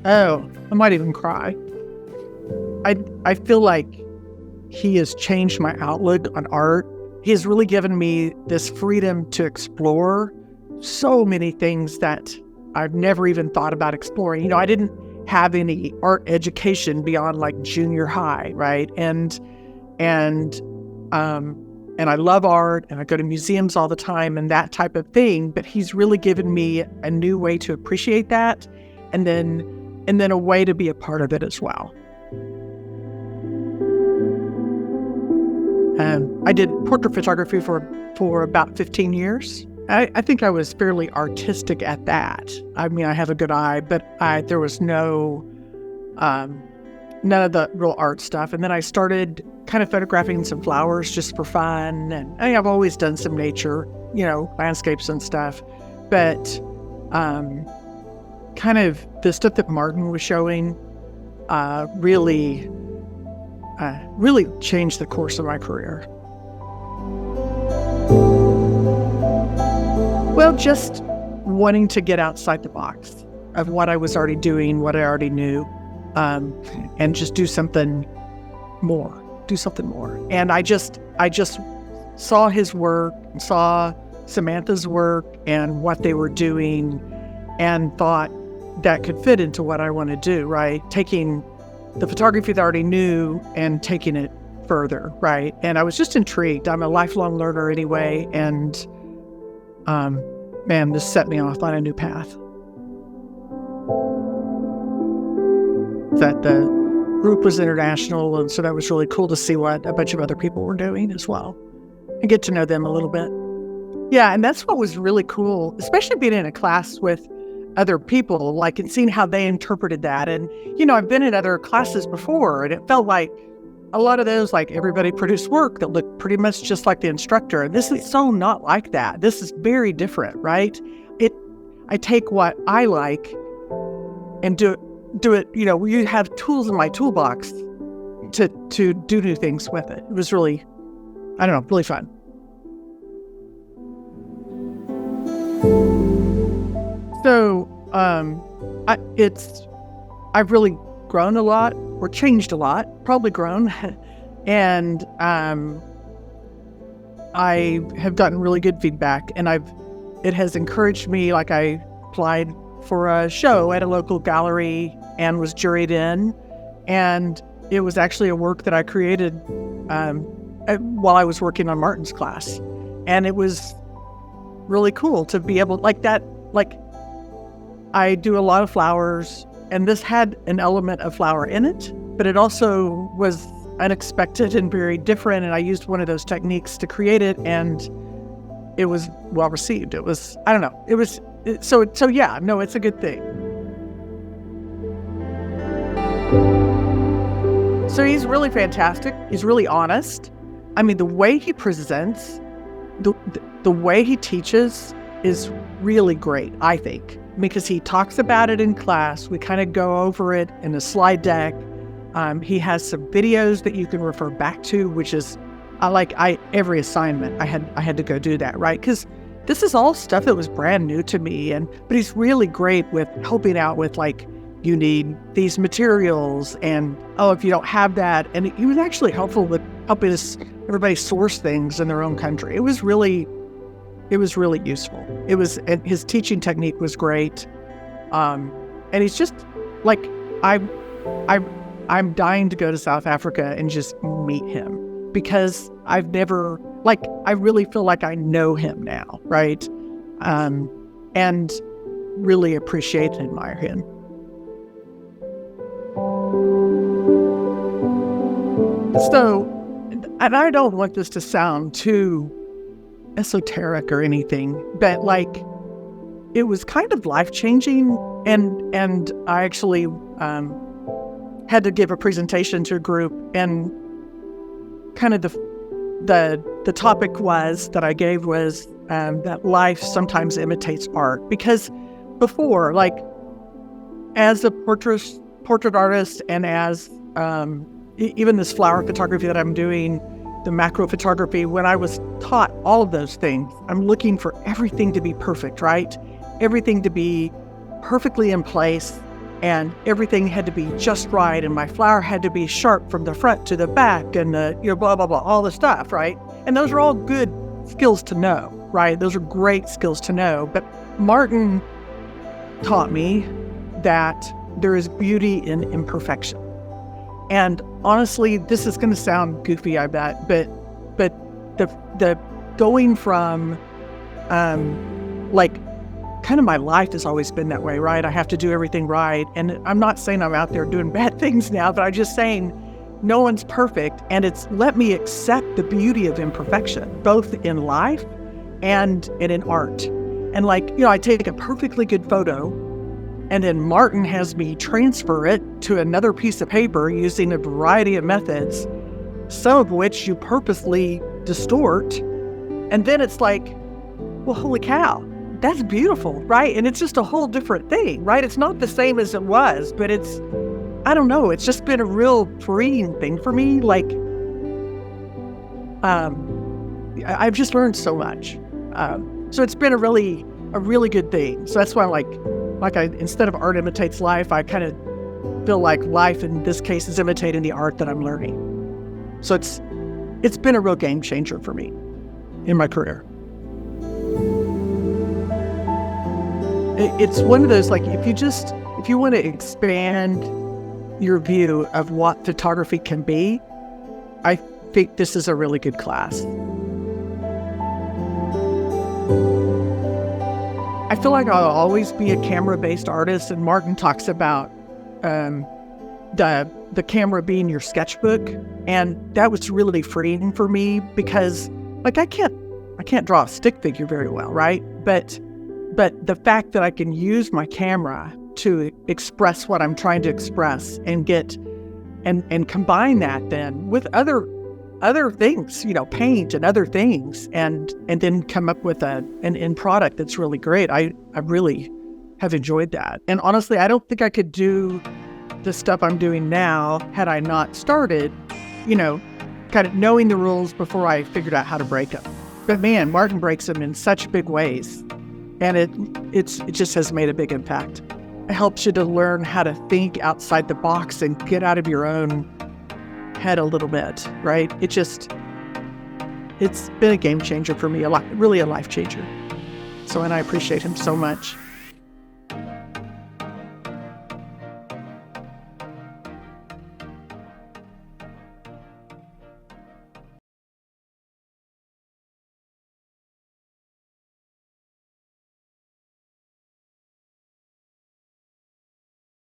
Oh, I might even cry. I feel like he has changed my outlook on art. He has really given me this freedom to explore so many things that I've never even thought about exploring. You know, I didn't have any art education beyond like junior high, right? And I love art, and I go to museums all the time and that type of thing. But he's really given me a new way to appreciate that, and then a way to be a part of it as well. I did portrait photography for about 15 years. I think I was fairly artistic at that. I mean, I have a good eye, but there was none of the real art stuff. And then I started kind of photographing some flowers just for fun. And I've always done some nature, landscapes and stuff. But kind of the stuff that Martin was showing really changed the course of my career. Well, just wanting to get outside the box of what I was already doing, what I already knew, and just do something more. And I just saw his work, saw Samantha's work and what they were doing, and thought that could fit into what I want to do, right? Taking the photography that I already knew and taking it further, right? And I was just intrigued. I'm a lifelong learner anyway, and man, this set me off on a new path. That the group was international, and so that was really cool to see what a bunch of other people were doing as well, and get to know them a little bit. Yeah, and that's what was really cool, especially being in a class with other people, like, and seeing how they interpreted that. And, I've been in other classes before, and it felt like a lot of those, like, everybody produced work that looked pretty much just like the instructor. And this is so not like that. This is very different, right? I take what I like and do it, you have tools in my toolbox to do new things with it. It was really, really fun. So, I've really grown a lot, or changed a lot, probably grown. And, I have gotten really good feedback, and it has encouraged me. Like, I applied for a show at a local gallery and was juried in, and it was actually a work that I created, while I was working on Martin's class. And it was really cool to be able, like that, like, I do a lot of flowers, and this had an element of flower in it, but it also was unexpected and very different. And I used one of those techniques to create it, and it was well received. It was, so yeah, no, it's a good thing. So he's really fantastic. He's really honest. I mean, the way he presents, the way he teaches is really great, I think, because he talks about it in class. We kind of go over it in a slide deck. He has some videos that you can refer back to, which is, every assignment I had to go do that, right? Because this is all stuff that was brand new to me, but he's really great with helping out with, like, you need these materials, and if you don't have that. And he was actually helpful with helping everybody source things in their own country. It was really useful. And his teaching technique was great. And he's just like, I'm dying to go to South Africa and just meet him, because I've never, I really feel like I know him now, right? And really appreciate and admire him. So, and I don't want this to sound too esoteric or anything, but it was kind of life-changing, and I actually had to give a presentation to a group, and kind of the topic that I gave was that life sometimes imitates art. Because before, as a portrait artist, and as even this flower photography that I'm doing, the macro photography, when I was taught all of those things, I'm looking for everything to be perfect, right? Everything to be perfectly in place. and everything had to be just right, and my flower had to be sharp from the front to the back, and blah, blah, blah, all the stuff, right? And those are all good skills to know, right? Those are great skills to know. But Martin taught me that there is beauty in imperfection. And honestly, this is going to sound goofy, I bet, but the going from kind of my life has always been that way, right? I have to do everything right. And I'm not saying I'm out there doing bad things now, but I'm just saying no one's perfect. And it's let me accept the beauty of imperfection, both in life and in art. And I take a perfectly good photo, and then Martin has me transfer it to another piece of paper using a variety of methods, some of which you purposely distort. And then it's like, well, holy cow, that's beautiful, right? And it's just a whole different thing, right? It's not the same as it was, but I don't know, it's just been a real freeing thing for me. I've just learned so much. So it's been a really good thing. So that's why instead of art imitates life, I kind of feel like life in this case is imitating the art that I'm learning. So it's been a real game changer for me in my career. It's one of those, if you want to expand your view of what photography can be, I think this is a really good class. I feel like I'll always be a camera-based artist, and Martin talks about the camera being your sketchbook, and that was really freeing for me because, I can't draw a stick figure very well, right? But the fact that I can use my camera to express what I'm trying to express and get and combine that then with other things, paint and other things, and then come up with an end product that's really great. I really have enjoyed that. And honestly, I don't think I could do the stuff I'm doing now had I not started, kind of knowing the rules before I figured out how to break them. But man, Martin breaks them in such big ways. And it just has made a big impact. It helps you to learn how to think outside the box and get out of your own head a little bit, right? It's been a game changer for me, really a life changer. And I appreciate him so much.